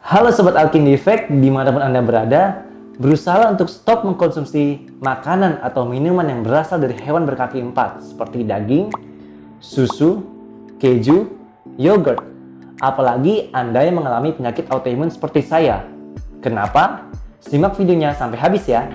Halo Sobat Alkindi Effect, dimanapun Anda berada, berusaha untuk stop mengkonsumsi makanan atau minuman yang berasal dari hewan berkaki empat seperti daging, susu, keju, yogurt. Apalagi Anda yang mengalami penyakit autoimun seperti saya. Kenapa? Simak videonya sampai habis ya.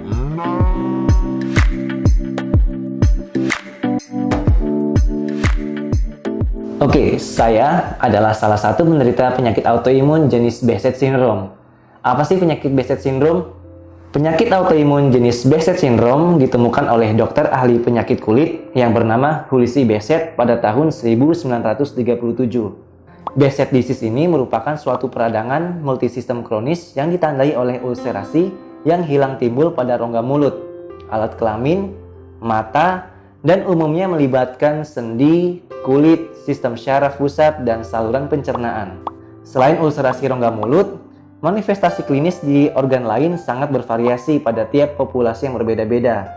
Oke, saya adalah salah satu penderita penyakit autoimun jenis Behcet syndrome. Apa sih penyakit Behcet syndrome? Penyakit autoimun jenis Behcet syndrome ditemukan oleh dokter ahli penyakit kulit yang bernama Hulisi Behcet pada tahun 1937. Behcet disease ini merupakan suatu peradangan multisistem kronis yang ditandai oleh ulserasi yang hilang timbul pada rongga mulut, alat kelamin, mata, dan umumnya melibatkan sendi, kulit, sistem syaraf pusat, dan saluran pencernaan. Selain ulserasi rongga mulut, manifestasi klinis di organ lain sangat bervariasi pada tiap populasi yang berbeda-beda.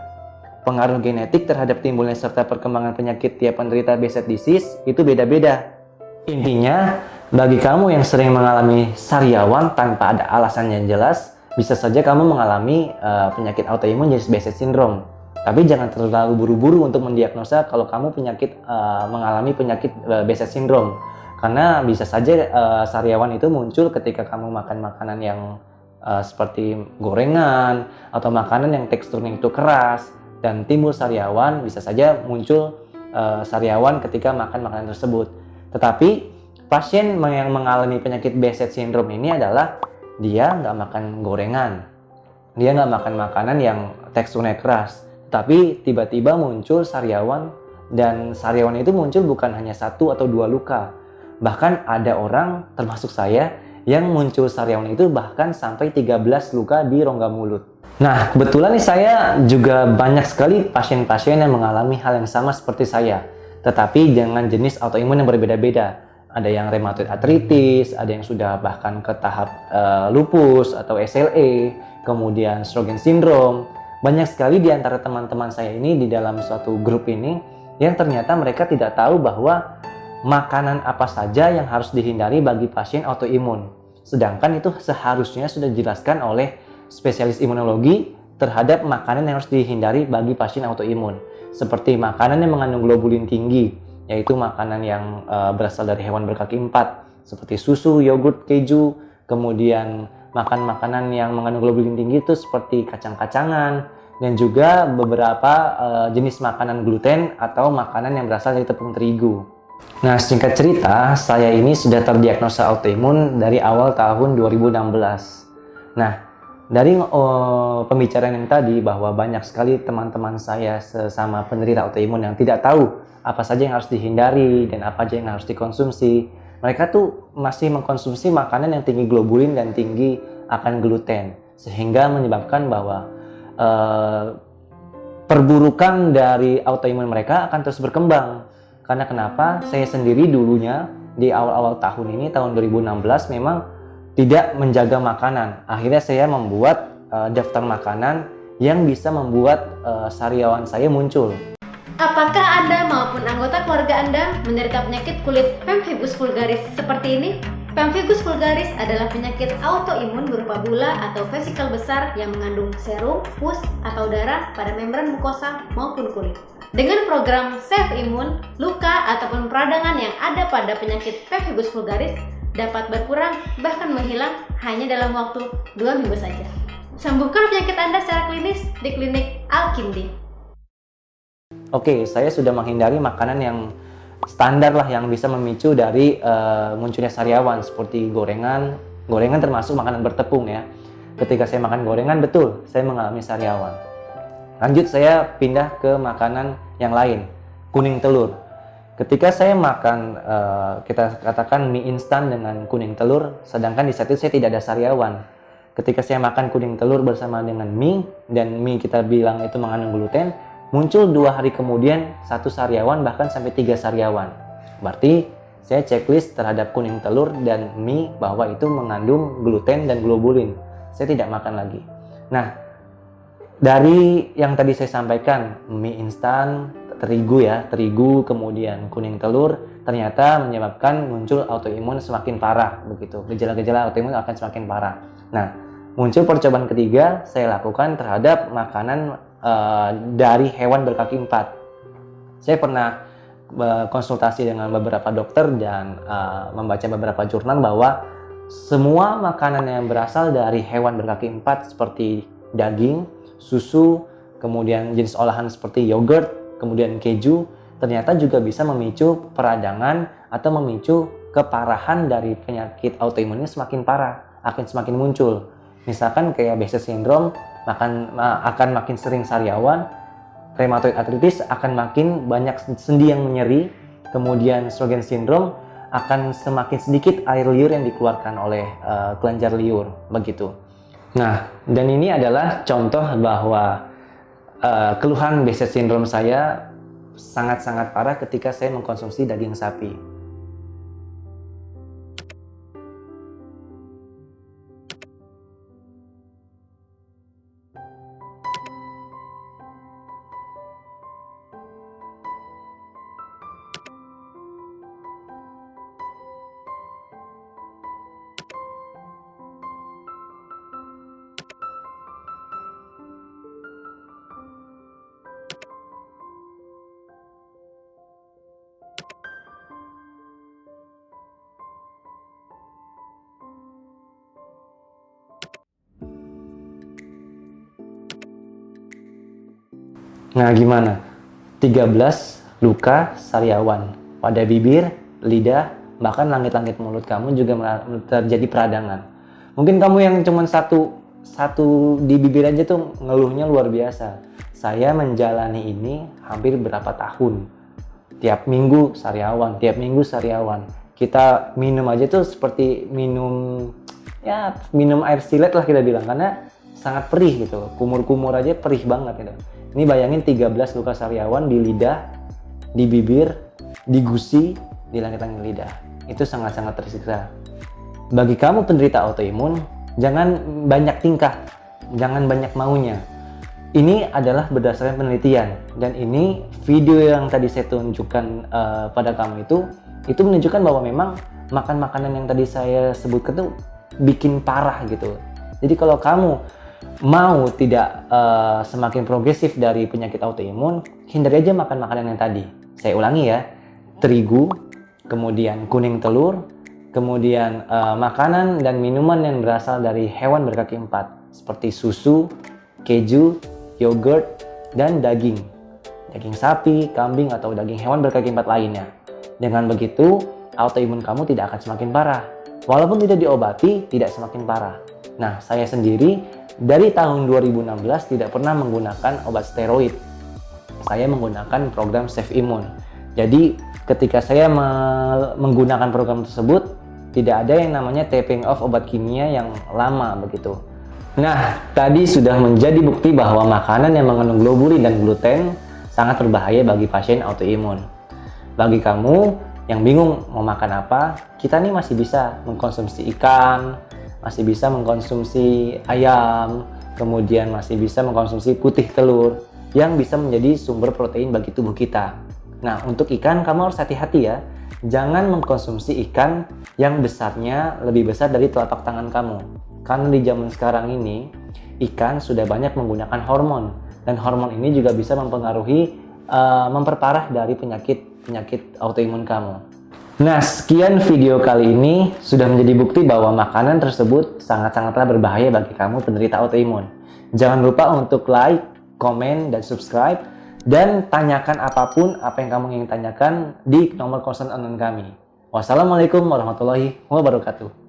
Pengaruh genetik terhadap timbulnya serta perkembangan penyakit tiap penderita Behcet disease itu beda-beda. Intinya, bagi kamu yang sering mengalami sariawan tanpa ada alasan yang jelas, bisa saja kamu mengalami penyakit autoimun jenis Behcet syndrome. Tapi jangan terlalu buru-buru untuk mendiagnosa kalau kamu mengalami penyakit Behcet syndrome. Karena bisa saja sariawan itu muncul ketika kamu makan makanan yang seperti gorengan atau makanan yang teksturnya itu keras, dan timbul sariawan. Bisa saja muncul sariawan ketika makan makanan tersebut. Tetapi pasien yang mengalami penyakit Behcet syndrome ini adalah dia nggak makan gorengan, dia nggak makan makanan yang teksturnya keras, tapi tiba-tiba muncul sariawan, dan sariawan itu muncul bukan hanya 1 atau 2 luka. Bahkan ada orang, termasuk saya, yang muncul sariawan itu bahkan sampai 13 luka di rongga mulut. Nah, kebetulan nih saya juga banyak sekali pasien-pasien yang mengalami hal yang sama seperti saya, tetapi dengan jenis autoimun yang berbeda-beda. Ada yang rheumatoid arthritis, ada yang sudah bahkan ke tahap lupus atau SLE, kemudian Sjögren syndrome. Banyak sekali di antara teman-teman saya ini di dalam suatu grup ini yang ternyata mereka tidak tahu bahwa makanan apa saja yang harus dihindari bagi pasien autoimun. Sedangkan itu seharusnya sudah dijelaskan oleh spesialis imunologi terhadap makanan yang harus dihindari bagi pasien autoimun. Seperti makanan yang mengandung globulin tinggi, yaitu makanan yang berasal dari hewan berkaki empat, seperti susu, yogurt, keju. Kemudian makan makanan yang mengandung globulin tinggi itu seperti kacang-kacangan, dan juga beberapa jenis makanan gluten atau makanan yang berasal dari tepung terigu. Nah, singkat cerita, saya ini sudah terdiagnosa autoimun dari awal tahun 2016. Nah, dari pembicaraan yang tadi bahwa banyak sekali teman-teman saya sesama penderita autoimun yang tidak tahu apa saja yang harus dihindari dan apa saja yang harus dikonsumsi. Mereka tuh masih mengkonsumsi makanan yang tinggi globulin dan tinggi akan gluten, sehingga menyebabkan bahwa perburukan dari autoimun mereka akan terus berkembang. Karena kenapa? Saya sendiri dulunya di awal-awal tahun ini, tahun 2016, memang tidak menjaga makanan. Akhirnya saya membuat daftar makanan yang bisa membuat sariawan saya muncul. Apakah Anda maupun anggota keluarga Anda menderita penyakit kulit pemphigus vulgaris seperti ini? Pemphigus vulgaris adalah penyakit autoimun berupa bula atau vesikel besar yang mengandung serum, pus, atau darah pada membran mukosa maupun kulit. Dengan program Save Imun, luka ataupun peradangan yang ada pada penyakit pemphigus vulgaris dapat berkurang bahkan menghilang hanya dalam waktu 2 minggu saja. Sembuhkan penyakit Anda secara klinis di klinik Alkindi. Oke, saya sudah menghindari makanan yang standar lah yang bisa memicu dari munculnya sariawan, seperti gorengan. Gorengan termasuk makanan bertepung ya. Ketika saya makan gorengan, betul saya mengalami sariawan. Lanjut, saya pindah ke makanan yang lain, kuning telur. Ketika saya makan, kita katakan mie instan dengan kuning telur, sedangkan di saat itu saya tidak ada sariawan. Ketika saya makan kuning telur bersama dengan mie, dan mie kita bilang itu mengandung gluten, muncul 2 hari kemudian 1 sariawan, bahkan sampai 3 sariawan. Berarti saya checklist terhadap kuning telur dan mie bahwa itu mengandung gluten dan globulin. Saya tidak makan lagi. Nah, dari yang tadi saya sampaikan, mie instan, terigu ya, terigu kemudian kuning telur ternyata menyebabkan muncul autoimun semakin parah begitu. Gejala-gejala autoimun akan semakin parah. Nah, muncul percobaan ketiga saya lakukan terhadap makanan dari hewan berkaki empat. Saya pernah konsultasi dengan beberapa dokter dan membaca beberapa jurnal bahwa semua makanan yang berasal dari hewan berkaki empat seperti daging, susu, kemudian jenis olahan seperti yogurt, kemudian keju, ternyata juga bisa memicu peradangan atau memicu keparahan dari penyakit autoimun ini semakin parah, akan semakin muncul. Misalkan kayak Behcet syndrome akan makin sering sariawan, rheumatoid arthritis akan makin banyak sendi yang menyeri, kemudian Sjögren's syndrome akan semakin sedikit air liur yang dikeluarkan oleh kelenjar liur begitu. Nah, dan ini adalah contoh bahwa keluhan Behcet syndrome saya sangat-sangat parah ketika saya mengkonsumsi daging sapi. Nah, gimana? 13 luka sariawan pada bibir, lidah, bahkan langit-langit mulut kamu juga terjadi peradangan. Mungkin kamu yang cuma satu di bibir aja tuh ngeluhnya luar biasa. Saya menjalani ini hampir berapa tahun. Tiap minggu sariawan, tiap minggu sariawan. Kita minum aja tuh seperti minum air silet lah kita bilang, karena sangat perih gitu. Kumur-kumur aja perih banget gitu. Ini bayangin 13 luka sariawan di lidah, di bibir, di gusi, di langit-langit lidah. Itu sangat-sangat tersiksa. Bagi kamu penderita autoimun, jangan banyak tingkah, jangan banyak maunya. Ini adalah berdasarkan penelitian, dan ini video yang tadi saya tunjukkan pada kamu itu menunjukkan bahwa memang makan makanan yang tadi saya sebutkan tuh bikin parah gitu. Jadi kalau kamu mau tidak semakin progresif dari penyakit autoimun, hindari aja makan makanan yang tadi. Saya ulangi ya, terigu, kemudian kuning telur, kemudian makanan dan minuman yang berasal dari hewan berkaki empat, seperti susu, keju, yogurt, dan daging sapi, kambing, atau daging hewan berkaki empat lainnya. Dengan begitu, autoimun kamu tidak akan semakin parah. Walaupun tidak diobati, tidak semakin parah. Nah, saya sendiri dari tahun 2016 tidak pernah menggunakan obat steroid. Saya menggunakan program Save Immune. Jadi ketika saya menggunakan program tersebut, tidak ada yang namanya tapering off obat kimia yang lama begitu. Nah, tadi sudah menjadi bukti bahwa makanan yang mengandung globulin dan gluten sangat berbahaya bagi pasien autoimun. Bagi kamu yang bingung mau makan apa, kita nih masih bisa mengkonsumsi ikan, masih bisa mengkonsumsi ayam, kemudian masih bisa mengkonsumsi putih telur yang bisa menjadi sumber protein bagi tubuh kita. Nah, untuk ikan kamu harus hati-hati ya. Jangan mengkonsumsi ikan yang besarnya lebih besar dari telapak tangan kamu. Karena di zaman sekarang ini, ikan sudah banyak menggunakan hormon. Dan hormon ini juga bisa mempengaruhi, memperparah dari penyakit autoimun kamu. Nah, sekian video kali ini sudah menjadi bukti bahwa makanan tersebut sangat-sangatlah berbahaya bagi kamu penderita autoimun. Jangan lupa untuk like, komen, dan subscribe, dan tanyakan apapun apa yang kamu ingin tanyakan di nomor konsen online kami. Wassalamualaikum warahmatullahi wabarakatuh.